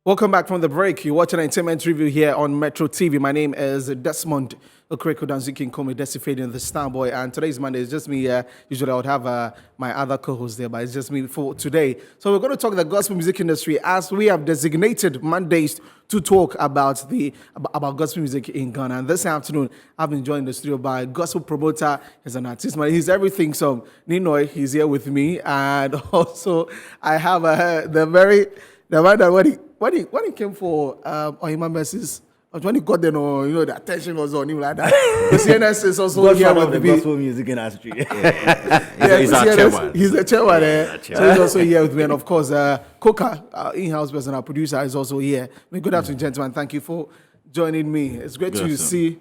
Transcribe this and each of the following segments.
Welcome back from the break. You're watching Entertainment Review here on Metro TV. My name is Desmond Okreko Danzuki Nkome, Decifade in the Starboy. And today's Monday. It's just me. Usually I would have my other co-host there, but it's just me for today. So we're going to talk the gospel music industry as we have designated Mondays to talk about about gospel music in Ghana. And this afternoon, I've been joined in the studio by gospel promoter. He's an artist, man. He's everything. So Ninoy, he's here with me. And also I have the man that when he came for Ohima Mercies, when he got there, the attention was on him like that. The CNS is also here with the me. gospel music industry. He's our chairman. He's the chairman. So he's also here with me. And of course, Coca, our in-house person, our producer, is also here. Good afternoon, gentlemen. Thank you for joining me. It's great to see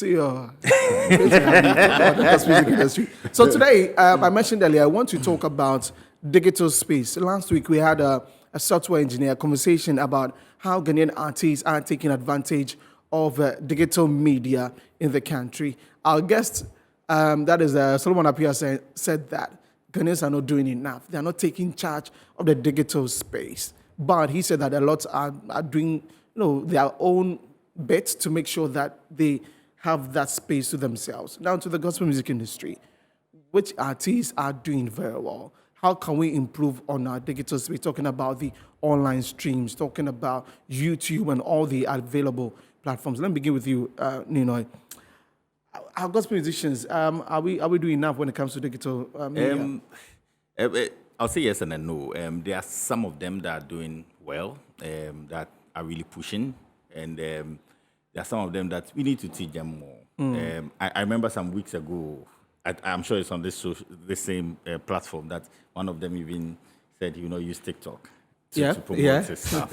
you. Great to have you about the gospel music industry. So today, I mentioned earlier, I want to talk about digital space. Last week, we had a software engineer conversation about how Ghanaian artists are taking advantage of digital media in the country. Our guest, that is Solomon Appiah, said that Ghanaians are not doing enough. They are not taking charge of the digital space. But he said that a lot are doing their own bit to make sure that they have that space to themselves. Now to the gospel music industry, which artists are doing very well. How can we improve on our digital space? Talking about the online streams, talking about YouTube and all the available platforms. Let me begin with you, Ninoy. Our gospel musicians, are we doing enough when it comes to digital media? I'll say yes and a no. There are some of them that are doing well, that are really pushing, and there are some of them that we need to teach them more. I remember some weeks ago, I'm sure it's on this same platform that one of them even said he will not use TikTok to promote his stuff.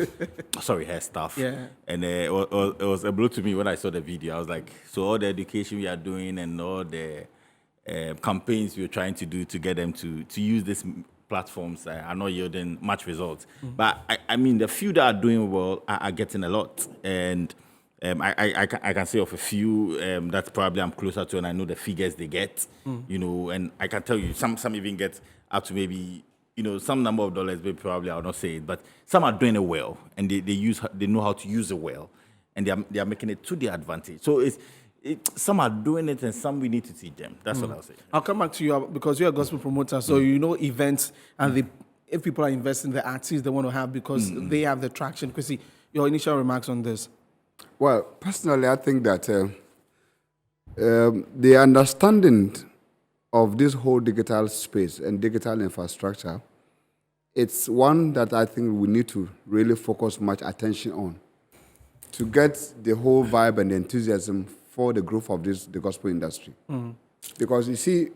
Sorry, her stuff. Yeah. And it was a blow to me when I saw the video. I was like, so all the education we are doing and all the campaigns we're trying to do to get them to use these platforms are not yielding much results. But I mean, the few that are doing well are getting a lot. And I can say of a few that probably I'm closer to, and I know the figures they get, and I can tell you some even get up to maybe some number of dollars. Maybe probably I'll not say it, but some are doing it well, and they know how to use it well, and they are making it to their advantage. So some are doing it, and some we need to teach them. That's what I'll say. I'll come back to you because you're a gospel promoter, so you know events and if people are investing in the artists they want to have because they have the traction. Because your initial remarks on this. Well, personally, I think that the understanding of this whole digital space and digital infrastructure, it's one that I think we need to really focus much attention on to get the whole vibe and enthusiasm for the growth of the gospel industry. Because you see,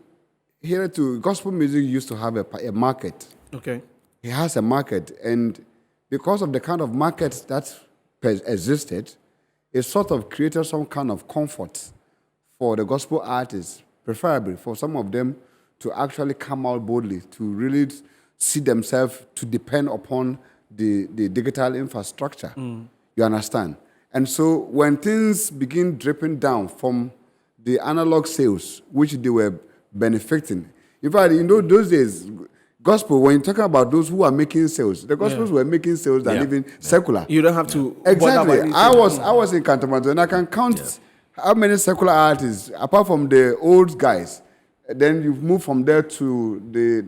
here too, gospel music used to have a market. Okay. It has a market, and because of the kind of market that existed, it sort of created some kind of comfort for the gospel artists, preferably for some of them to actually come out boldly, to really see themselves to depend upon the digital infrastructure. You understand? And so when things begin dripping down from the analog sales, which they were benefiting, in fact, those days, gospel, when you're talking about those who are making sales, the gospels were making sales than even secular. You don't have to. Exactly. I was in Cantonment, and I can count how many secular artists, apart from the old guys. Then you move from there to the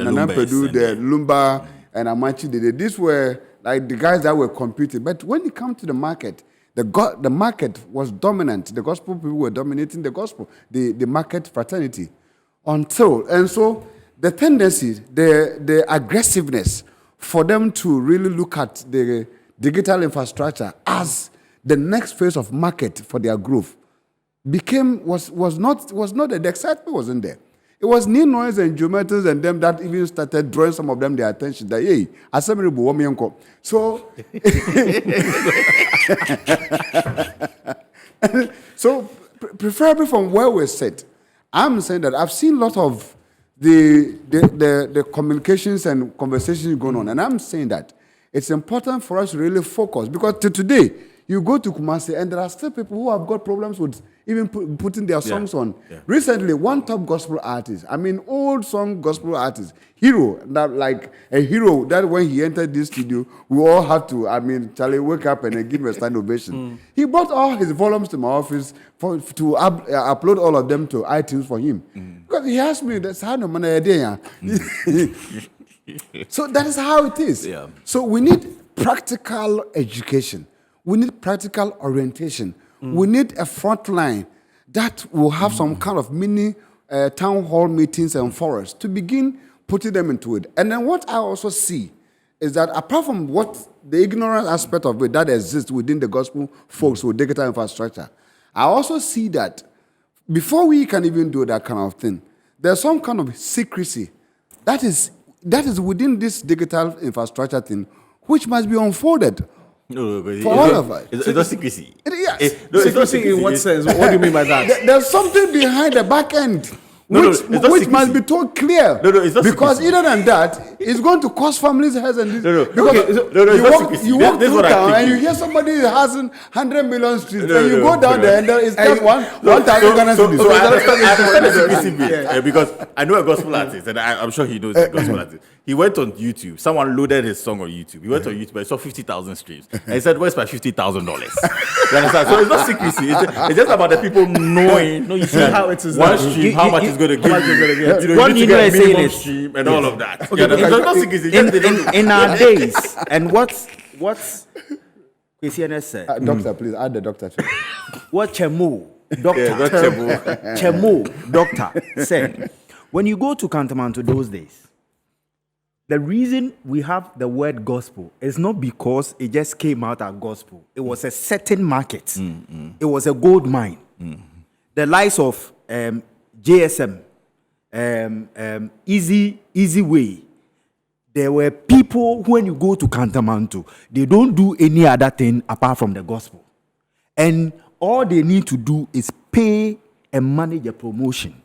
Nana Pedu, the Lumba, and Amachi. These were like the guys that were competing. But when it comes to the market, the market was dominant. The gospel people were dominating the gospel, the market fraternity. And so the tendency, the aggressiveness for them to really look at the digital infrastructure as the next phase of market for their growth was not the excitement wasn't there. It was Ninoys and Jumetos and them that even started drawing some of them their attention that hey, assembly buwomienko. So so preferably from where we sit, I'm saying that I've seen a lot of the communications and conversations going on. And I'm saying that it's important for us to really focus because today, You go to Kumasi, and there are still people who have got problems with even putting their songs on. Yeah. Recently, one top gospel artist, old song gospel artist, Hero, that like a hero, that when he entered this studio, we all have to, Charlie, wake up and give him a stand ovation. He brought all his volumes to my office to upload all of them to iTunes for him. Because he asked me, that's how no money idea. So that is how it is. Yeah. So we need practical education. We need practical orientation. We need a front line that will have some kind of mini town hall meetings and forums to begin putting them into it. And then what I also see is that apart from what the ignorant aspect of it that exists within the gospel folks with digital infrastructure, I also see that before we can even do that kind of thing, there's some kind of secrecy that is within this digital infrastructure thing, which must be unfolded. No, for all of us. It's not secrecy. Yes. It's not secrecy. In what sense? What do you mean by that? There's something behind the back end. Which must be told clear. No, it's not because secrecy. either than that, it's going to cost families heads and this. Because you walk through town and you hear somebody has 100 million streets, and you go down there and there is just 1,000 Ghana cedis. So I understand the secrecy bit, because I know a gospel artist, and I'm sure he knows a gospel artist. He went on YouTube. Someone loaded his song on YouTube. He went on YouTube and saw 50,000 streams. And he said, "Where's my $50,000?" You understand? So it's not secrecy. It's just about the people knowing. No, you see how it is. One stream, how much is going to give you? What You need to need I get say minimum is- stream and all of that. Okay, It's not secrecy. In our days, and what's Christian said, Doctor, please add the doctor. what Chemo doctor, Yeah, not Chemo. Chemo doctor said, when you go to Kantamanto those days, the reason we have the word gospel is not because it just came out as gospel. It was a certain market. It was a gold mine. The likes of JSM, Easy Way. There were people, when you go to Kantamanto, they don't do any other thing apart from the gospel. And all they need to do is pay and manage a promotion.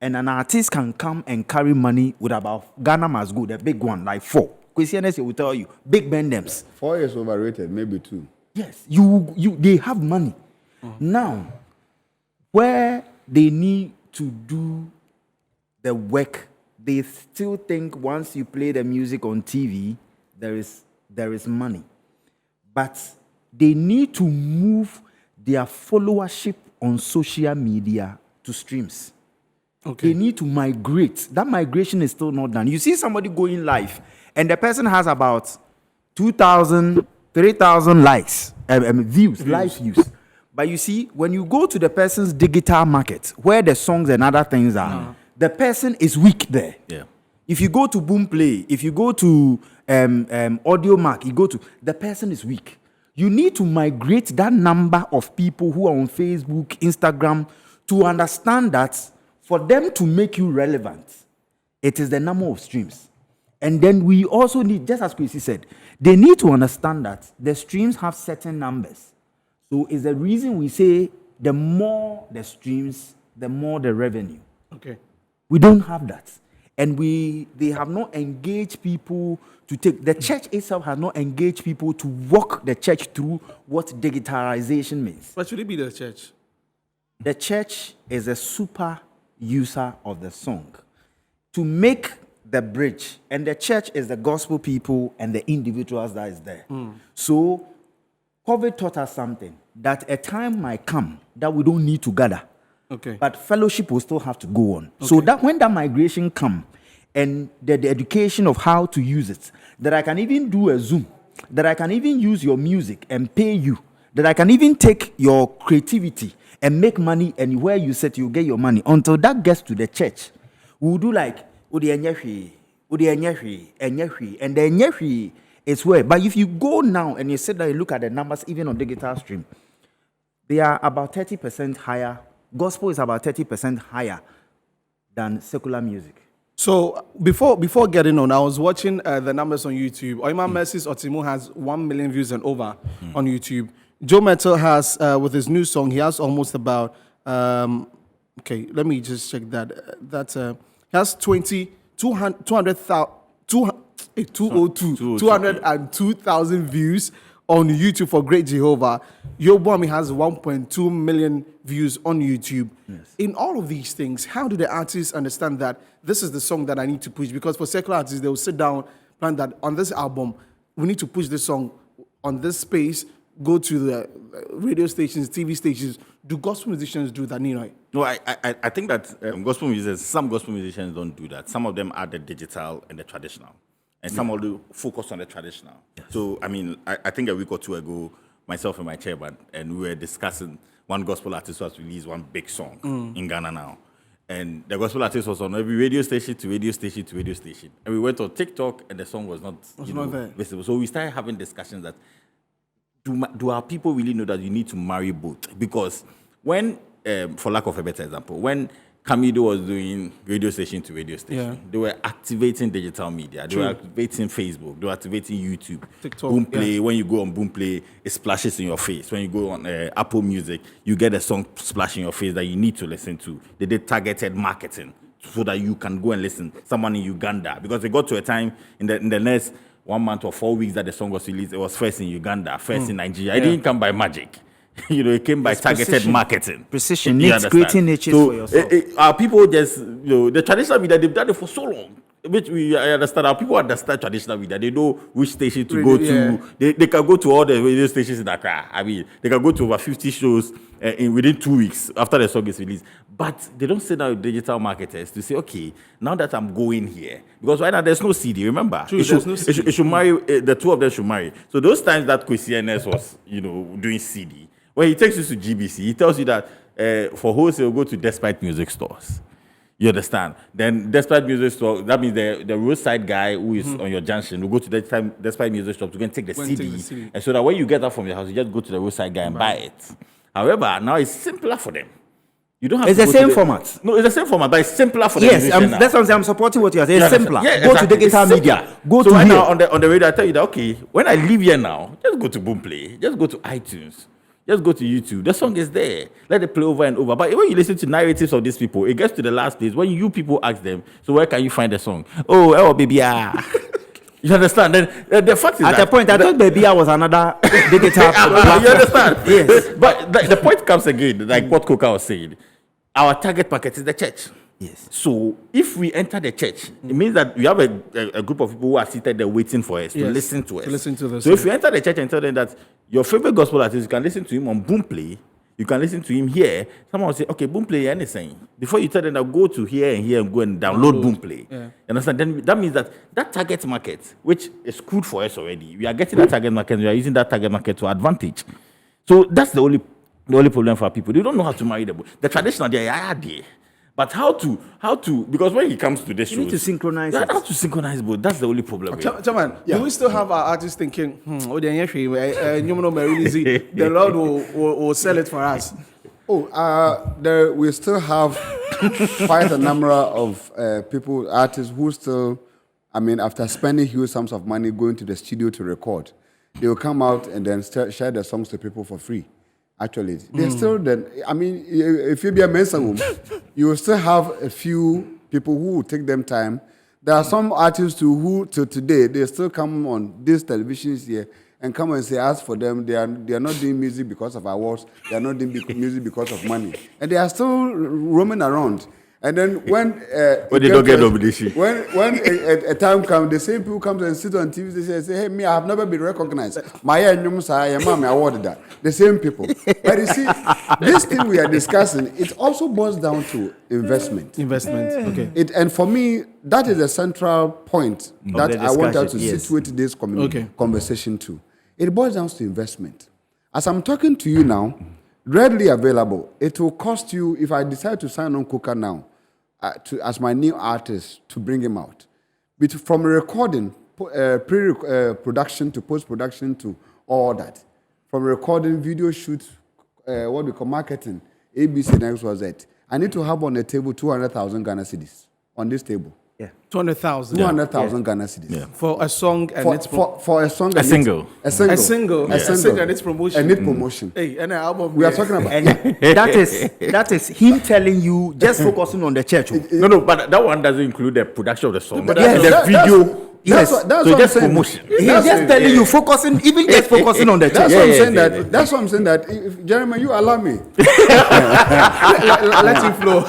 And an artist can come and carry money with about Ghana Must Go, the big one, like 4. Christianity will tell you, big bandems. 4 is overrated, maybe 2. Yes, they have money. Now, where they need to do the work, they still think once you play the music on TV, there is money. But they need to move their followership on social media to streams. Okay. They need to migrate. That migration is still not done. You see somebody going live, and the person has about 2,000, 3,000 likes, views, live views. But you see, when you go to the person's digital market, where the songs and other things are, the person is weak there. Yeah. If you go to Boomplay, if you go to Audio Mac, the person is weak. You need to migrate that number of people who are on Facebook, Instagram, to understand that for them to make you relevant, it is the number of streams. And then we also need, just as Chrissy said, they need to understand that the streams have certain numbers. So it's the reason we say the more the streams, the more the revenue. Okay. We don't have that. And they have not engaged people to take, the church itself has not engaged people to walk the church through what digitalization means. But should it be the church? The church is a super user of the song to make the bridge, and the church is the gospel people and the individuals that is there. So COVID taught us something, that a time might come that we don't need to gather. Okay. But fellowship will still have to go on. So that when that migration come and the education of how to use it, that I can even do a Zoom, that I can even use your music and pay you, that I can even take your creativity and make money, and where you set, you get your money. Until that gets to the church, we'll do like, and the enyehui is where. But if you go now and you sit there and look at the numbers, even on digital stream, they are about 30% higher. Gospel is about 30% higher than secular music. So before getting on, I was watching the numbers on YouTube. Oima Mercy's Otimu has 1 million views and over on YouTube. Joe Metal has, with his new song, he has almost about, okay, let me just check that. He has 202,000 views on YouTube for Great Jehovah. Yoboami has 1.2 million views on YouTube. Yes. In all of these things, how do the artists understand that this is the song that I need to push? Because for secular artists, they will sit down, plan that on this album, we need to push this song on this space, go to the radio stations, TV stations. Do gospel musicians do that, Nino? No, I think that some gospel musicians don't do that. Some of them are the digital and the traditional. And some of them focus on the traditional. Yes. So, I mean, I think a week or two ago, myself and my chairman, and we were discussing one gospel artist who has released one big song in Ghana now. And the gospel artist was on every radio station to radio station to radio station. And we went on TikTok, and the song was not, visible. So we started having discussions that, do our people really know that you need to marry both? Because when, for lack of a better example, when Kamido was doing radio station to radio station, they were activating digital media. They were activating Facebook. They were activating YouTube. TikTok. Boomplay, when you go on Boomplay, it splashes in your face. When you go on Apple Music, you get a song splash in your face that you need to listen to. They did targeted marketing so that you can go and listen. Someone in Uganda, because they got to a time in the next 1 month or 4 weeks that the song was released, it was first in Uganda, first in Nigeria. It didn't come by magic. It came by targeted marketing. Precision, needs creating niches for yourself. Our people just, the traditional media, they've done it for so long. Which I understand. Our people understand traditional media. They know which station to go to. They can go to all the radio stations in Accra. I mean, they can go to over 50 shows within 2 weeks after the song is released. But they don't sit down with digital marketers to say, okay, now that I'm going here, because right now there's no CD. Remember, True, it should marry. The two of them should marry. So those times that Kwesi NS was, doing CD. When he takes you to GBC, he tells you that for wholesale, go to Despite Music Stores. You understand? Then Despite Music Store, that means the roadside guy who is on your junction will go to Despite Music Store to go and take the CD. And so that when you get that from your house, you just go to the roadside guy and buy it. However, now it's simpler for them. You don't have it's to the go same to format. No, it's the same format, but it's simpler for them. Yes, that's what I'm supporting what you are saying. It's simpler. Yeah, go exactly. to digital media. Go so to right here. now on the radio, I tell you that, okay, when I leave here now, just go to Boomplay, just go to iTunes. Just go to YouTube. The song is there. Let it play over and over. But when you listen to narratives of these people, it gets to the last place. When you people ask them, so where can you find the song? Oh, baby, ah. You understand? Then the fact is at the point, I thought baby I was another digital. You understand? Yes. But the point comes again, like what Coca was saying. Our target market is the church. Yes. So if we enter the church, it means that we have a group of people who are seated there waiting for us to listen to us. To listen to the so if you enter the church and tell them that your favorite gospel artist, you can listen to him on Boomplay, you can listen to him here. Someone will say, okay, Boomplay, anything. Before you tell them that go to here and go and download Boomplay. Yeah. You understand? Then that means that target market, which is good for us already, we are getting that target market, we are using that target market to advantage. So that's the only problem for people. They don't know how to marry the traditional, they are there. But how to, because when it comes to this, you need to synchronize. Yeah, how to synchronize both. That's the only problem. Chairman, do we still have our artists thinking, the Lord will sell it for us? We still have quite a number of artists who still, after spending huge sums of money going to the studio to record, they will come out and then share their songs to people for free. Actually, they still if you be a Mensa, you will still have a few people who will take them time. There are some artists who till today they still come on these televisions here and come and say, ask for them. They are not doing music because of awards. They are not doing music because of money, and they are still roaming around. And then when they don't get nomination, when a time comes, the same people come and sit on TV. They say, hey, me, I have never been recognized. My mom awarded that. The same people. But you see, this thing we are discussing, it also boils down to investment. Okay. And for me, that is a central point that I want us to situate this conversation to. It boils down to investment. As I'm talking to you now, readily available, it will cost you, if I decide to sign on Coca now, as my new artist, to bring him out. But from recording, pre-production to post-production to all that. From recording, video shoot, what we call marketing, ABC and XYZ. I need to have on the table 200,000 Ghana cedis on this table. Yeah. 200,000. 200,000 Ghana cedis. Yeah. For a song and its for a song. A single. A single and its promotion. And its promotion. Hey, and an album. We are talking about. And that is him telling you, just focusing on the church. No, but that one doesn't include the production of the song. But the video. Yes. That's So what I'm just saying. promotion. He's just telling you, focusing, even just focusing on the That's check. what I'm saying. That's what I'm saying. That if, Jeremy, you allow me. Let him flow.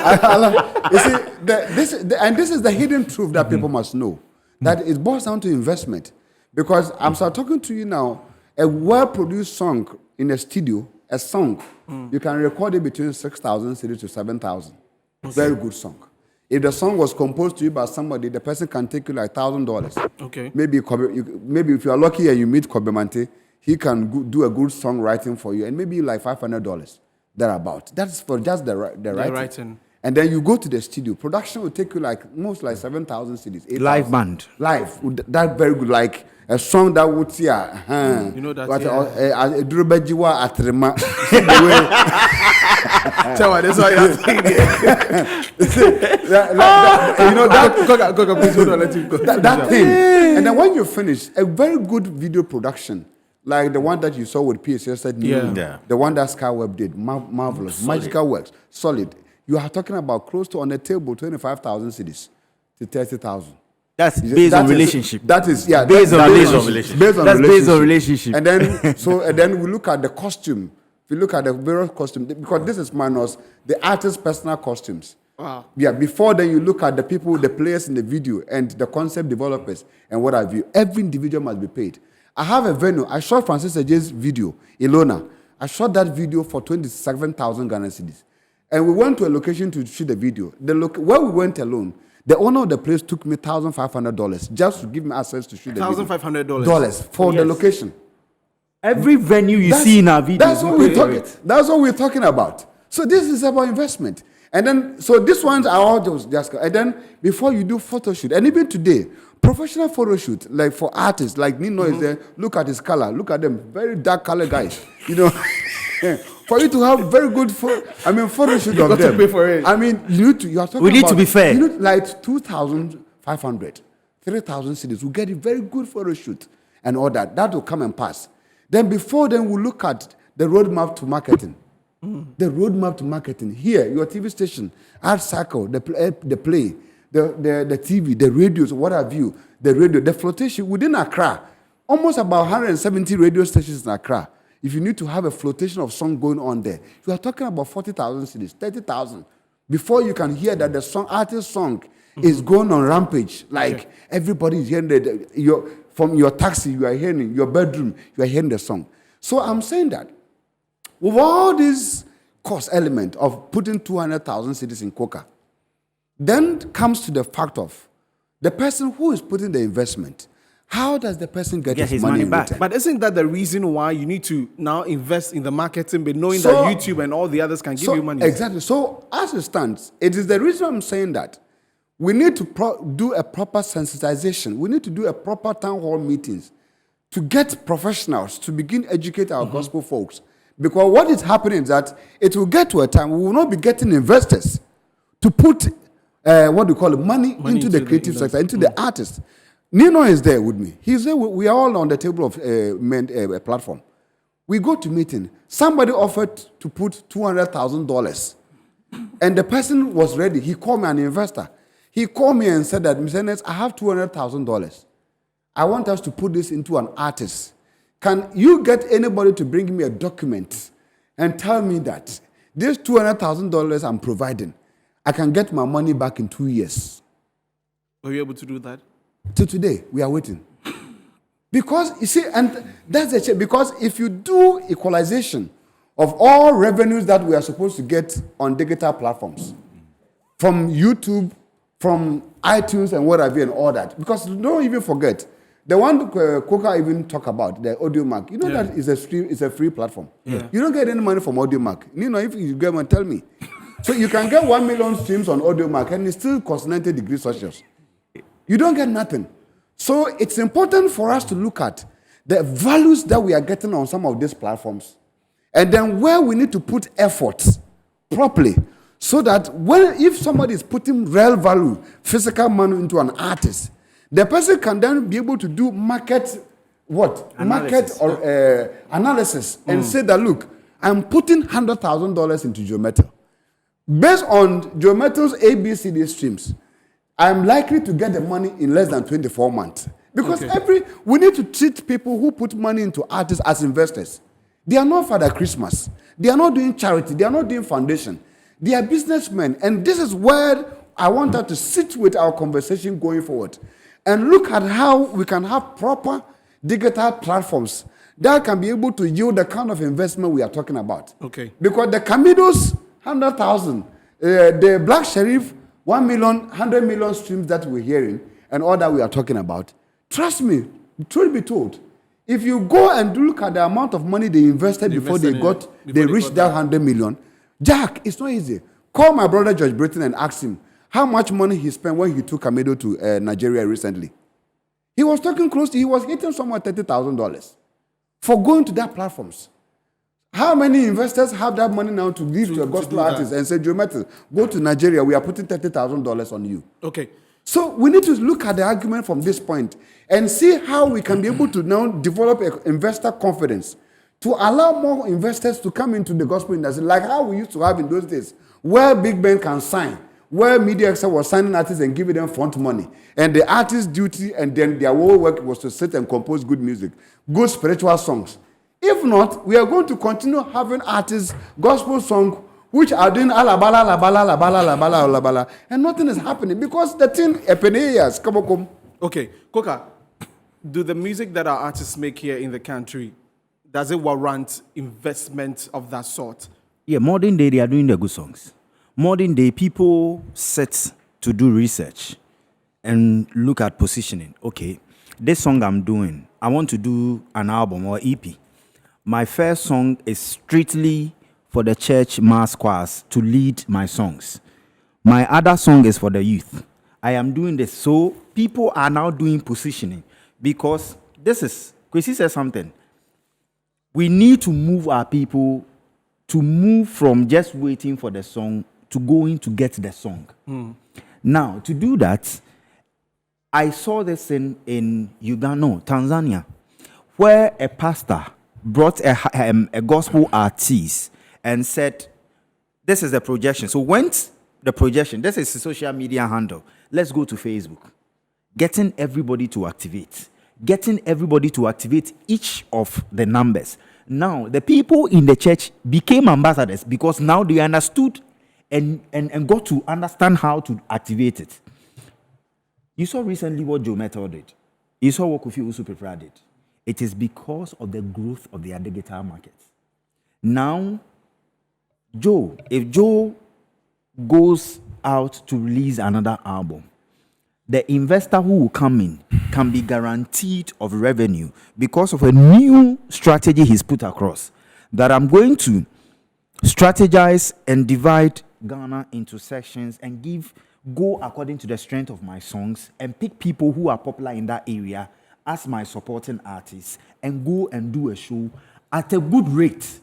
You see, this is the hidden truth that people must know. That it boils down to investment. Because I'm talking to you now, a well-produced song in a studio, a song, you can record it between 6,000 cedis to 7,000. Very good song. If the song was composed to you by somebody, the person can take you like $1,000. Okay. Maybe if you are lucky and you meet Kobe Mante, he can do a good songwriting for you, and maybe like $500 thereabout. That's for just the writing. And then you go to the studio. Production will take you like 7,000 cedis. 8,000. Live band. Live. That's very good. Like a song that would see You know that, a Drubejiwa Atrema. Chewa, that's why you're saying that thing. And then when you finish, a very good video production, like the one that you saw with PSS said, the one that Skyweb did, marvelous, solid. Magical works, solid. You are talking about close to on the table 25,000 cedis to 30,000. That's based on relationship. That is based on relationship. Based on relationship. And then we look at the costume. If you look at the various costumes, because this is minus the artist's personal costumes. Wow. Yeah. Before then, you look at the people, the players in the video, and the concept developers, and what have you. Every individual must be paid. I have a venue. I shot Francis Eje's video, Ilona. I shot that video for 27,000 Ghana cedis. And we went to a location to shoot the video. Where we went alone, the owner of the place took me $1,500 just to give me access to shoot the video. $1,500 for the location. Every venue you see in our videos. That's what we're talking about. So this is about investment. And then, so these ones are all just, and then before you do photo shoot, and even today, professional photo shoot, like for artists, like Nino is there, look at his color, look at them, very dark color guys, you know. For you to have very good photo shoot of them. To pay for it. I mean, you are talking we need to be fair. You need like 2,500, 3,000 cedis. We get a very good photo shoot and all that. That will come and pass. Then before then, we'll look at the roadmap to marketing. The roadmap to marketing. Here, your TV station, Art Cycle, the play, the TV, the radios, what have you, the radio, the flotation within Accra. Almost about 170 radio stations in Accra. If you need to have a flotation of song going on there, you are talking about 40,000 cedis, 30,000. Before you can hear that the artist's song is going on rampage. Like everybody is hearing from your taxi, you are hearing, your bedroom, you are hearing the song. So I'm saying that with all this cost element of putting 200,000 cedis in coca, then comes to the fact of the person who is putting the investment. How does the person get his money back? But isn't that the reason why you need to now invest in the marketing, but knowing that YouTube and all the others can give you money? Exactly. So as it stands, it is the reason I'm saying that we need to do a proper sensitization. We need to do a proper town hall meetings to get professionals to begin educate our gospel folks. Because what is happening is that it will get to a time we will not be getting investors to put money into the creative sector, into the artists. Nino is there with me. He's there. We are all on the table of a platform. We go to meeting. Somebody offered to put $200,000, and the person was ready. He called me, an investor. He called me and said that, Mr. Ness, I have $200,000. I want us to put this into an artist. Can you get anybody to bring me a document and tell me that this $200,000 I'm providing, I can get my money back in 2 years? Were you able to do that? Till today, we are waiting. Because, you see, and that's the change. Because if you do equalization of all revenues that we are supposed to get on digital platforms, from YouTube, from iTunes and what have you and all that, because don't even forget, the one Coca even talk about, the Audiomack, you know that is a free platform. Yeah. You don't get any money from Audiomack. You know, if you get one, tell me. So you can get 1 million streams on Audiomack and it still costs 90 degrees Celsius. You don't get nothing. So it's important for us to look at the values that we are getting on some of these platforms, and then where we need to put effort properly, so that if somebody is putting real value, physical money into an artist, the person can then be able to do market analysis and say that, look, I'm putting $100,000 into Joe Metal. Based on Joe Metal's ABCD streams, I'm likely to get the money in less than 24 months. Because we need to treat people who put money into artists as investors. They are not Father Christmas. They are not doing charity. They are not doing foundation. They are businessmen. And this is where I want us to sit with our conversation going forward and look at how we can have proper digital platforms that can be able to yield the kind of investment we are talking about. Okay. Because the Camidos, 100,000, the Black Sheriff, 1 million, 100 million streams that we're hearing and all that we are talking about, trust me, truth be told, if you go and look at the amount of money they invested before they reached that 100 million, Jack, it's not easy. Call my brother George Britton and ask him how much money he spent when he took Camido to Nigeria recently. He was talking close to, he was hitting somewhere $30,000 for going to that platforms. How many investors have that money now to give to a gospel artist and say, Joe Metal, go to Nigeria, we are putting $30,000 on you. Okay. So we need to look at the argument from this point and see how we can be able to now develop investor confidence to allow more investors to come into the gospel industry, like how we used to have in those days, where big men can sign, where Media Extra was signing artists and giving them front money. And the artist's duty and then their whole work was to sit and compose good music, good spiritual songs. If not, we are going to continue having artists, gospel songs, which are doing alabala, alabala, alabala, alabala, alabala, and nothing is happening because the thing epeneyas, come. Okay, Koka, do the music that our artists make here in the country, does it warrant investment of that sort? Yeah, modern day, they are doing the good songs. Modern day, people set to do research and look at positioning. Okay, this song I'm doing, I want to do an album or EP. My first song is strictly for the church mass choirs to lead my songs. My other song is for the youth. I am doing this. So people are now doing positioning because this is, Kwesi said something. We need to move our people to move from just waiting for the song to going to get the song. Now, to do that, I saw this in Uganda, Tanzania, where a pastor brought a gospel artist and said, this is the projection. So went the projection, this is the social media handle. Let's go to Facebook. Getting everybody to activate. Getting everybody to activate each of the numbers. Now, the people in the church became ambassadors because now they understood and got to understand how to activate it. You saw recently what Joe Metal did. You saw what Kofi Usu-Pepra did. It is because of the growth of their digital markets. Now, if Joe goes out to release another album, the investor who will come in can be guaranteed of revenue because of a new strategy he's put across. That I'm going to strategize and divide Ghana into sections and go according to the strength of my songs and pick people who are popular in that area as my supporting artists and go and do a show at a good rate.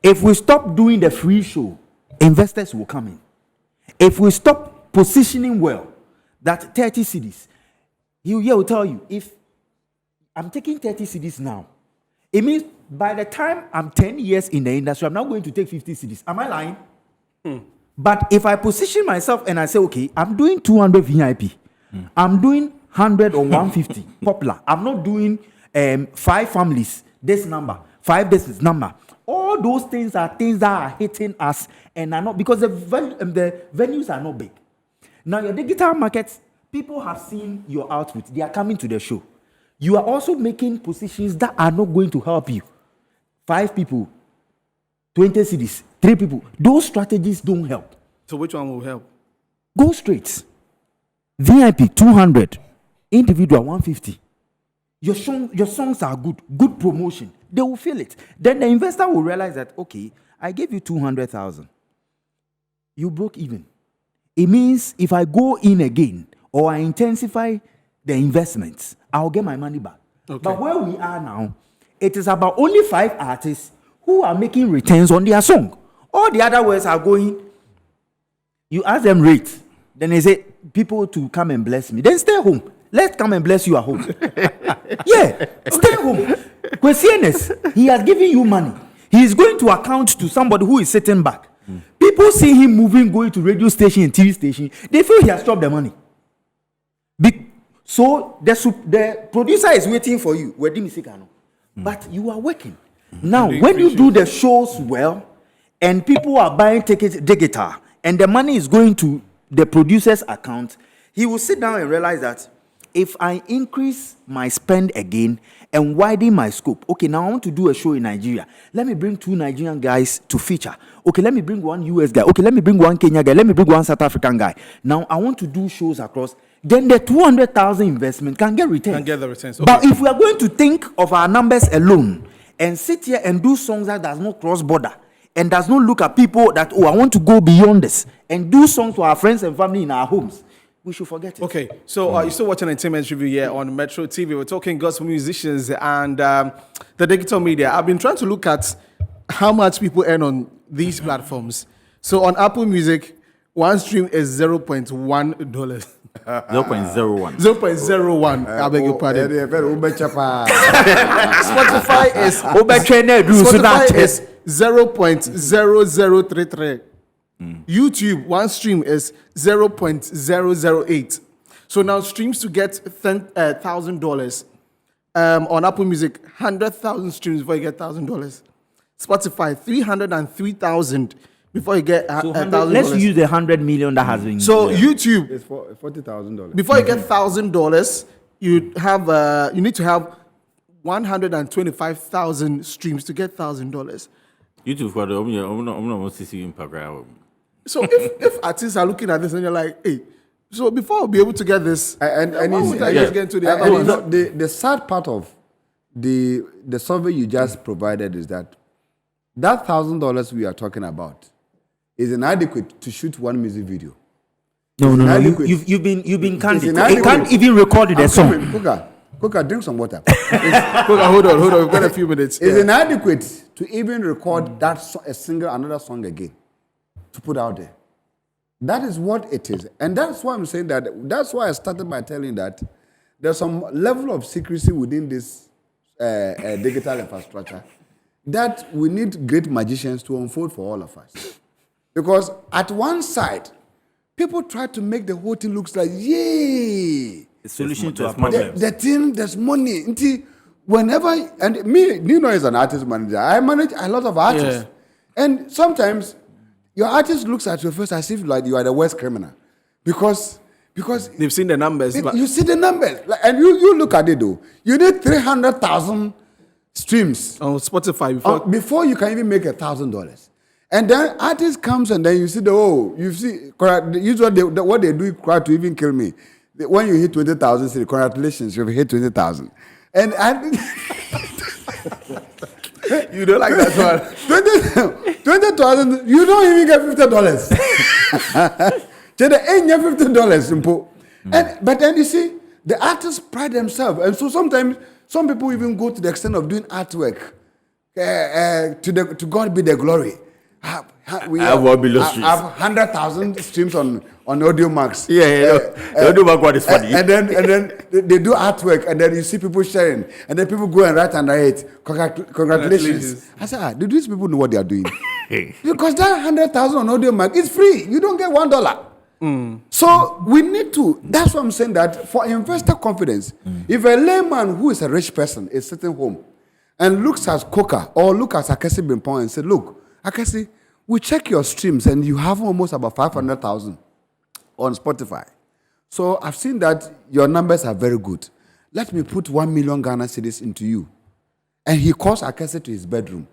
If we stop doing the free show, investors will come in. If we stop positioning well, that 30 cedis, he will tell you, if I'm taking 30 cedis now, it means by the time I'm 10 years in the industry, I'm now going to take 50 cedis. Am I lying? But if I position myself and I say, okay, I'm doing 200 VIP, I'm doing 100 or 150 popular. I'm not doing 5 families, this number, 5 this number. All those things are things that are hitting us and are not, because the venues are not big. Now, your digital markets, people have seen your output. They are coming to the show. You are also making positions that are not going to help you. 5 people, 20 cedis, 3 people. Those strategies don't help. So which one will help? Go straight. VIP, 200. Individual, 150. Your songs are good. Good promotion. They will feel it. Then the investor will realize that, okay, I gave you 200,000. You broke even. It means if I go in again or I intensify the investments, I'll get my money back. Okay. But where we are now, it is about only 5 artists who are making returns on their song. All the other ones are going, you ask them rate, then they say, people to come and bless me. Then stay home. Let's come and bless you at home. Yeah, stay home. Kwesi, he has given you money. He is going to account to somebody who is sitting back. People see him moving, going to radio station and TV station. They feel he has stopped the money. So the producer is waiting for you. But you are working. Now, when you do the shows well, and people are buying tickets digital, and the money is going to the producer's account, he will sit down and realize that if I increase my spend again and widen my scope, okay, now I want to do a show in Nigeria. Let me bring 2 Nigerian guys to feature. Okay, let me bring 1 US guy. Okay, let me bring 1 Kenya guy. Let me bring 1 South African guy. Now I want to do shows across. Then the 200,000 investment can get returns. Can get the returns. Okay. But if we are going to think of our numbers alone and sit here and do songs that does not cross border and does not look at people that, I want to go beyond this and do songs for our friends and family in our homes, we should forget it. Okay, so you're still watching Entertainment Review here on Metro TV. We're talking gospel musicians and the digital media. I've been trying to look at how much people earn on these platforms. So on Apple Music, 1 stream is $0.1. 0.01. 0.01. I beg your pardon. Spotify is 0.0033. YouTube, 1 stream is 0.008. So now streams to get $1,000. On Apple Music, 100,000 streams before you get $1,000. Spotify, 303,000 before you get $1,000. Let's use the 100 million that has been. So YouTube, It's $40,000. before you get $1,000, you need to have 125,000 streams to get $1,000. YouTube for the I'm not seeing program. So if artists are looking at this and you're like, hey, so before I'll be able to get this, And why would I just get into the and other you ones? know, the sad part of the survey you just provided is that $1,000 we are talking about is inadequate to shoot 1 music video. No. inadequate. You've been candid. It's You can't inadequate. even record the song. Coca, drink some water. Hold on. We've got a few minutes. It's Yeah. inadequate to even record another song again to put out there. That is what it is. And that's why I'm saying that. That's why I started by telling that there's some level of secrecy within this digital infrastructure that we need great magicians to unfold for all of us. Because at one side, people try to make the whole thing look like, yay! The solution to our There's problem. The thing, there's money. Until whenever, and me, Nino is an artist manager. I manage a lot of artists. And sometimes your artist looks at your face as if like you are the worst criminal. Because They've seen the numbers. But you see the numbers. Like, and you look at it though. You need 300,000 streams on Spotify before you can even make $1,000. And then artist comes and then you see usually what they do to even kill me. When you hit 20,000, say congratulations, you've hit 20,000. And you don't like that one. 20,000, you don't even get $50. So they ain't get $50 simple. But then you see, the artists pride themselves. And so sometimes some people even go to the extent of doing artwork. To God be the glory. We have 100,000 streams on Audio Max. Audio Max one is funny. And then they do artwork, and then you see people sharing, and then people go and write under it. Congratulations. I said, do these people know what they are doing? Because that 100,000 on Audio Max is free. You don't get $1. So we need to. That's why I'm saying that for investor confidence, if a layman who is a rich person is sitting home and looks at Coca or look at Akesi Bimpong and say, look, Akesi, we check your streams and you have almost about 500,000 on Spotify. So I've seen that your numbers are very good. Let me put 1 million Ghana cedis into you. And he calls Akesi to his bedroom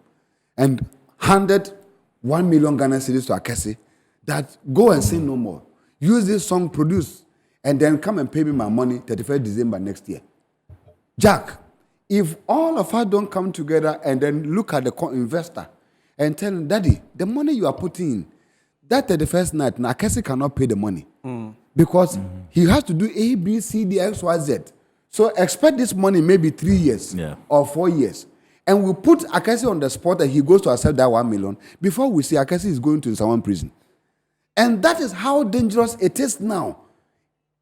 and handed 1 million Ghana cedis to Akesi that go and sing no more. Use this song, produce, and then come and pay me my money 31st December next year. Jack, if all of us don't come together and then look at the investor and tell him, Daddy, the money you are putting in, that 31st night, Akesi cannot pay the money because he has to do A, B, C, D, X, Y, Z. So expect this money maybe 3 years or 4 years. And we put Akesi on the spot and he goes to accept that 1 million before we see Akesi is going to someone prison. And that is how dangerous it is now.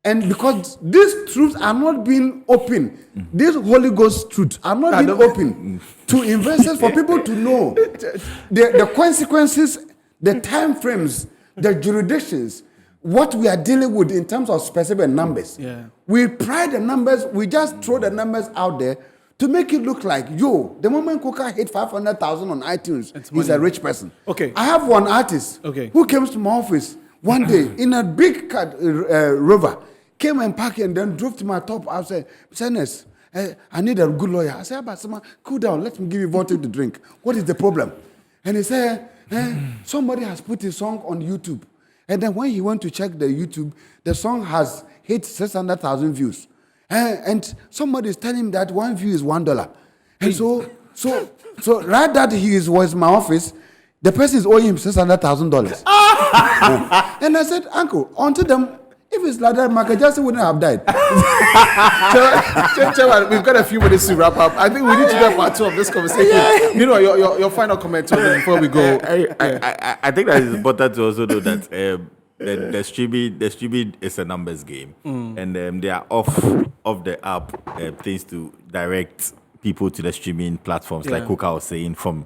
And because these truths are not being open, these Holy Ghost truths are not being open to investors for people to know the consequences, the time frames, the jurisdictions. what we are dealing with in terms of specific numbers. Yeah. We pride the numbers, we just throw the numbers out there to make it look like, the moment Coca hit 500,000 on iTunes, he's a rich person. Okay. I have one artist who came to my office one day in a big Rover, came and parked and then drove to my top. I said, Senes, I need a good lawyer. I said, Abasama, cool down, let me give you water to drink. What is the problem? And he said, somebody has put his song on YouTube. And then when he went to check the YouTube, the song has hit 600,000 views. And somebody is telling him that one view is $1. And so right that was in my office, the person is owing him $600,000. And I said, Uncle, onto them, if it's like that, Michael Jackson wouldn't have died. Chairman, we've got a few minutes to wrap up. I think we need to get part 2 of this conversation. Yeah. You know, your final comment on this before we go. I think that it's important to also know that the streaming is a numbers game, and they are off the app things to direct people to the streaming platforms, like Coca was saying, from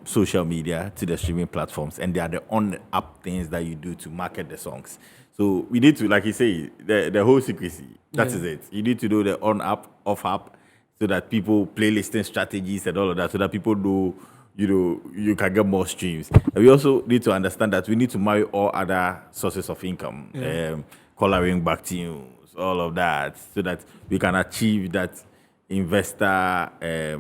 social media to the streaming platforms, and they are the on-app things that you do to market the songs. So we need to, like you say, the whole secrecy. That is it. You need to do the on-app, off-app, so that people playlisting strategies and all of that, so that people know, you can get more streams. And we also need to understand that we need to marry all other sources of income, coloring back to you, all of that, so that we can achieve that investor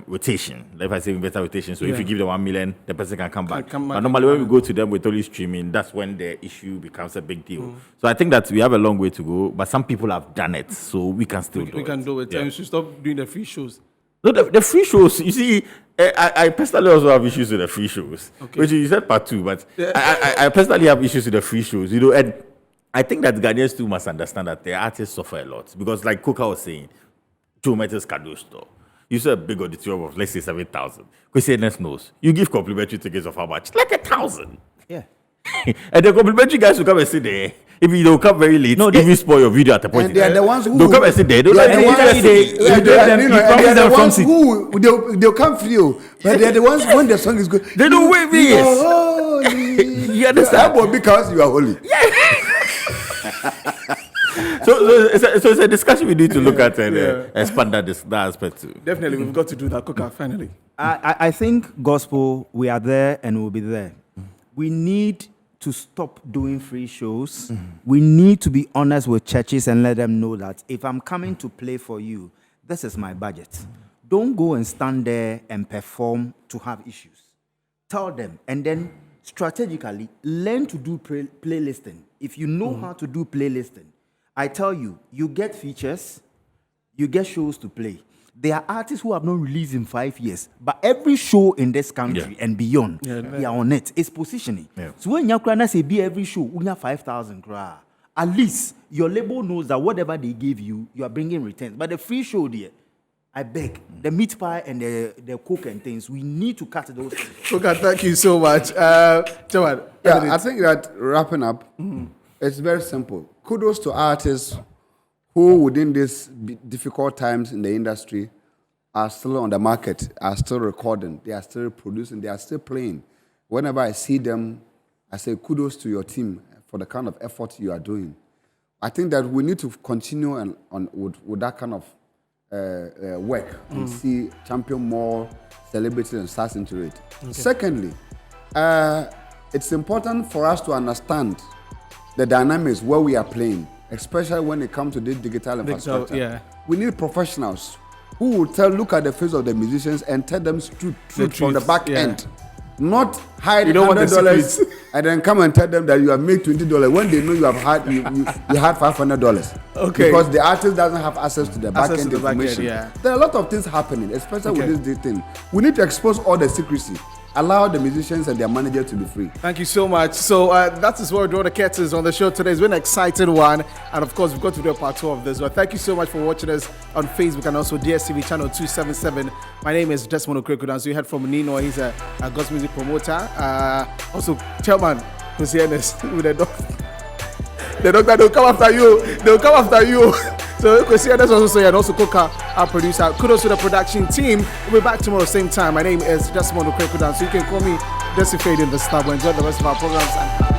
rotation. Like if I say investor rotation, so if you give them 1 million, the person can come back. But normally when we go to them with only streaming, that's when the issue becomes a big deal. So I think that we have a long way to go, but some people have done it, so we can still do it. We can do it. Yeah. And we should stop doing the free shows. No, the free shows, you see, I personally also have issues with the free shows, which you said part 2, but I personally have issues with the free shows, and I think that Ghanaians too must understand that the artists suffer a lot, because like Coca was saying, Joe Metals Kado store, you saw a big auditorium of, let's say, 7,000. Kwesi Enes knows, you give complimentary tickets of how much? Like 1,000. Yeah. And the complimentary guys will come and sit there. If you don't come very late, if you spoil your video at the point, and they are the ones who they'll come and sit there. They'll come for you, but they're the ones when the song is good. They don't wait me. You understand? Because you are holy. So it's a discussion we need to look at and expand that aspect too. Definitely, we've got to do that, Coca, finally. I think gospel, we are there and we'll be there. We need to stop doing free shows. We need to be honest with churches and let them know that if I'm coming to play for you, this is my budget. Don't go and stand there and perform to have issues. Tell them, and then strategically learn to do playlisting. If you know how to do playlisting, I tell you, you get features, you get shows to play. There are artists who have not released in 5 years, but every show in this country and beyond, they are on it. It's positioning. Yeah. So when you say be every show, you have 5,000 crore. At least your label knows that whatever they give you, you are bringing returns. But the free show there, I beg, the meat pie and the coke and things, we need to cut those things. Okay, thank you so much. Jawan, I think that wrapping up, it's very simple. Kudos to artists who, within these difficult times in the industry, are still on the market, are still recording, they are still producing, they are still playing. Whenever I see them, I say kudos to your team for the kind of effort you are doing. I think that we need to continue with that kind of work and see champion more celebrities and stars into it. Okay. Secondly, it's important for us to understand the dynamics where we are playing, especially when it comes to this digital infrastructure. We need professionals who will look at the face of the musicians and tell them truth from the back end. Not hide $100 and then come and tell them that you have made $20 when they know you have had you had $500. Okay. Because the artist doesn't have access to the back end information. There are a lot of things happening, especially with this thing. We need to expose all the secrecy. Allow the musicians and their manager to be free. Thank you so much. So that is where we draw the curtains on the show today. It's been an exciting one. And of course, we've got to do a part 2 of this. Well, thank you so much for watching us on Facebook and also DSTV channel 277. My name is Desmond Okreku. So you heard from Nino. He's a gospel music promoter. Also, Chairman Kwesi Enes with the doctor. The doctor, they'll come after you. They'll come after you. So Kwesi Enes also say, and also Coca, our producer. Kudos to the production team. We'll be back tomorrow same time. My name is Desmond Okreku. So you can call me Desi Fade in the Star. Enjoy the rest of our programs.